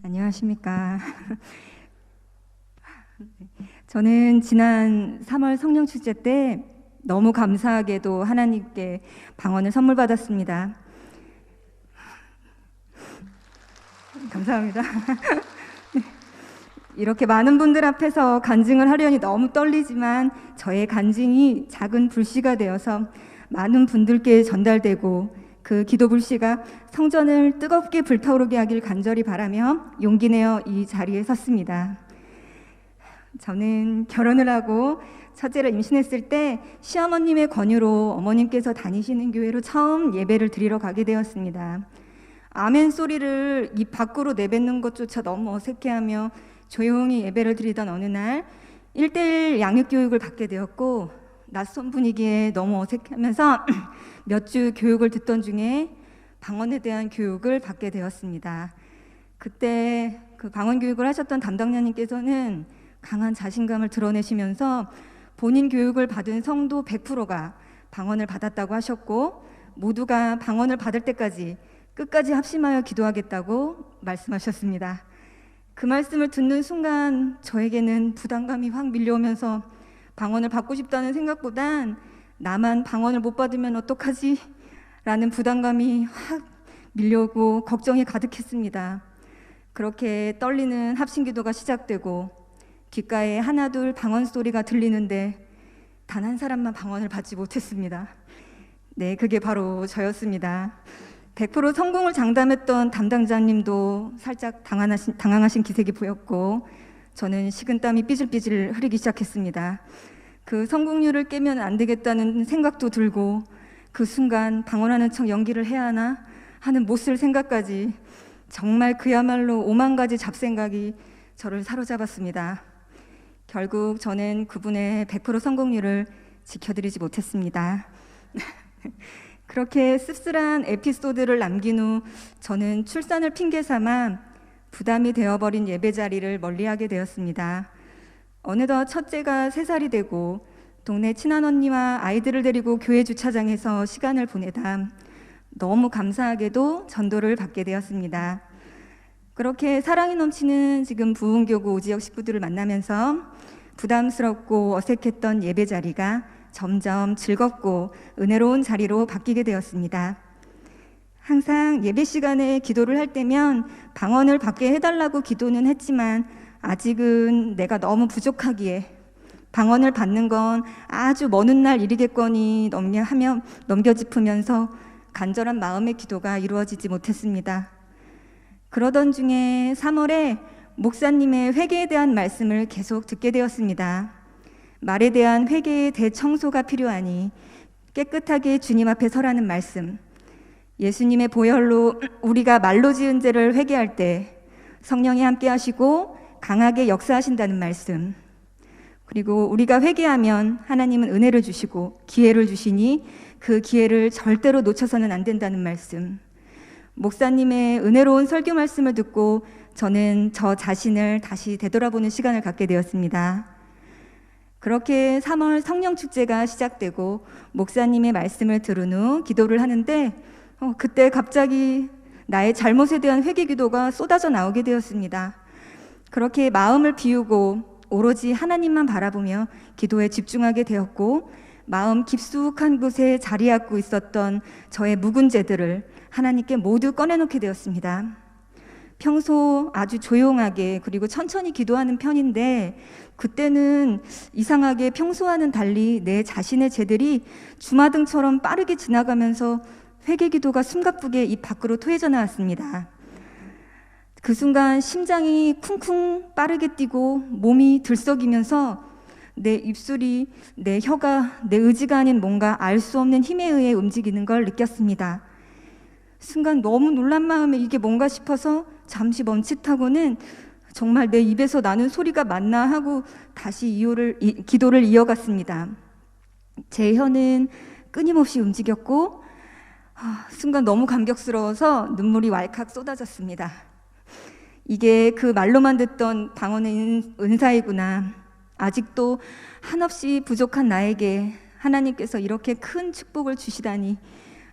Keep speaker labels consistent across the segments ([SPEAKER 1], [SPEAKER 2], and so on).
[SPEAKER 1] 안녕하십니까. 저는 지난 3월 성령축제 때 너무 감사하게도 하나님께 방언을 선물 받았습니다. 감사합니다. 이렇게 많은 분들 앞에서 간증을 하려니 너무 떨리지만 저의 간증이 작은 불씨가 되어서 많은 분들께 전달되고 그 기도 불씨가 성전을 뜨겁게 불타오르게 하길 간절히 바라며 용기 내어 이 자리에 섰습니다. 저는 결혼을 하고 첫째를 임신했을 때 시어머님의 권유로 어머님께서 다니시는 교회로 처음 예배를 드리러 가게 되었습니다. 아멘 소리를 입 밖으로 내뱉는 것조차 너무 어색해하며 조용히 예배를 드리던 어느 날 1:1 양육교육을 받게 되었고 낯선 분위기에 너무 어색하면서 몇 주 교육을 듣던 중에 방언에 대한 교육을 받게 되었습니다. 그때 그 방언 교육을 하셨던 담당자님께서는 강한 자신감을 드러내시면서 본인 교육을 받은 성도 100%가 방언을 받았다고 하셨고 모두가 방언을 받을 때까지 끝까지 합심하여 기도하겠다고 말씀하셨습니다. 그 말씀을 듣는 순간 저에게는 부담감이 확 밀려오면서 방언을 받고 싶다는 생각보단 나만 방언을 못 받으면 어떡하지? 라는 부담감이 확 밀려오고 걱정이 가득했습니다. 그렇게 떨리는 합심기도가 시작되고 귓가에 하나둘 방언 소리가 들리는데 단 한 사람만 방언을 받지 못했습니다. 네, 그게 바로 저였습니다. 100% 성공을 장담했던 담당자님도 살짝 당황하신 기색이 보였고 저는 식은땀이 삐질삐질 흐르기 시작했습니다. 그 성공률을 깨면 안 되겠다는 생각도 들고 그 순간 방언하는 척 연기를 해야 하나 하는 못쓸 생각까지 정말 그야말로 5만 가지 잡생각이 저를 사로잡았습니다. 결국 저는 그분의 100% 성공률을 지켜드리지 못했습니다. 그렇게 씁쓸한 에피소드를 남긴 후 저는 출산을 핑계 삼아 부담이 되어버린 예배 자리를 멀리하게 되었습니다. 어느덧 첫째가 3살이 되고 동네 친한 언니와 아이들을 데리고 교회 주차장에서 시간을 보내다 너무 감사하게도 전도를 받게 되었습니다. 그렇게 사랑이 넘치는 지금 부흥교구 오지역 식구들을 만나면서 부담스럽고 어색했던 예배 자리가 점점 즐겁고 은혜로운 자리로 바뀌게 되었습니다. 항상 예배 시간에 기도를 할 때면 방언을 받게 해달라고 기도는 했지만 아직은 내가 너무 부족하기에 방언을 받는 건 아주 먼 훗날 일이겠거니 넘겨짚으면서 간절한 마음의 기도가 이루어지지 못했습니다. 그러던 중에 3월에 목사님의 회개에 대한 말씀을 계속 듣게 되었습니다. 말에 대한 회개의 대청소가 필요하니 깨끗하게 주님 앞에 서라는 말씀, 예수님의 보혈로 우리가 말로 지은 죄를 회개할 때 성령이 함께 하시고 강하게 역사하신다는 말씀, 그리고 우리가 회개하면 하나님은 은혜를 주시고 기회를 주시니 그 기회를 절대로 놓쳐서는 안 된다는 말씀, 목사님의 은혜로운 설교 말씀을 듣고 저는 저 자신을 다시 되돌아보는 시간을 갖게 되었습니다. 그렇게 3월 성령축제가 시작되고 목사님의 말씀을 들은 후 기도를 하는데 그때 갑자기 나의 잘못에 대한 회개 기도가 쏟아져 나오게 되었습니다. 그렇게 마음을 비우고 오로지 하나님만 바라보며 기도에 집중하게 되었고 마음 깊숙한 곳에 자리하고 있었던 저의 묵은 죄들을 하나님께 모두 꺼내놓게 되었습니다. 평소 아주 조용하게 그리고 천천히 기도하는 편인데 그때는 이상하게 평소와는 달리 내 자신의 죄들이 주마등처럼 빠르게 지나가면서 회개 기도가 숨가쁘게 입 밖으로 토해져 나왔습니다. 그 순간 심장이 쿵쿵 빠르게 뛰고 몸이 들썩이면서 내 입술이, 내 혀가, 내 의지가 아닌 뭔가 알 수 없는 힘에 의해 움직이는 걸 느꼈습니다. 순간 너무 놀란 마음에 이게 뭔가 싶어서 잠시 멈칫하고는 정말 내 입에서 나는 소리가 맞나 하고 다시 기도를 이어갔습니다. 제 혀는 끊임없이 움직였고 순간 너무 감격스러워서 눈물이 왈칵 쏟아졌습니다. 이게 그 말로만 듣던 방언의 은사이구나. 아직도 한없이 부족한 나에게 하나님께서 이렇게 큰 축복을 주시다니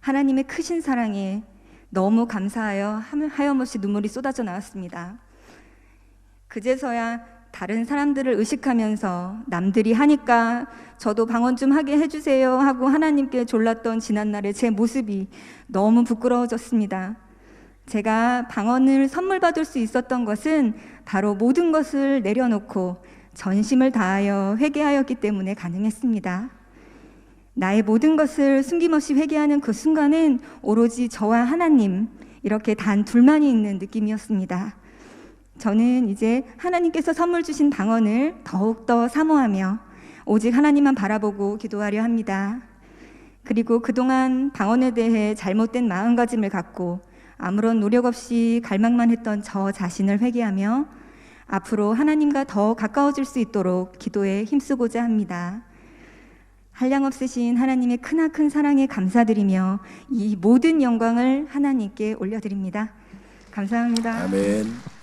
[SPEAKER 1] 하나님의 크신 사랑에 너무 감사하여 하염없이 눈물이 쏟아져 나왔습니다. 그제서야 다른 사람들을 의식하면서 남들이 하니까 저도 방언 좀 하게 해주세요 하고 하나님께 졸랐던 지난날의 제 모습이 너무 부끄러워졌습니다. 제가 방언을 선물 받을 수 있었던 것은 바로 모든 것을 내려놓고 전심을 다하여 회개하였기 때문에 가능했습니다. 나의 모든 것을 숨김없이 회개하는 그 순간은 오로지 저와 하나님, 이렇게 단 둘만이 있는 느낌이었습니다. 저는 이제 하나님께서 선물 주신 방언을 더욱더 사모하며 오직 하나님만 바라보고 기도하려 합니다. 그리고 그동안 방언에 대해 잘못된 마음가짐을 갖고 아무런 노력 없이 갈망만 했던 저 자신을 회개하며 앞으로 하나님과 더 가까워질 수 있도록 기도에 힘쓰고자 합니다. 한량없으신 하나님의 크나큰 사랑에 감사드리며 이 모든 영광을 하나님께 올려드립니다. 감사합니다.
[SPEAKER 2] 아멘.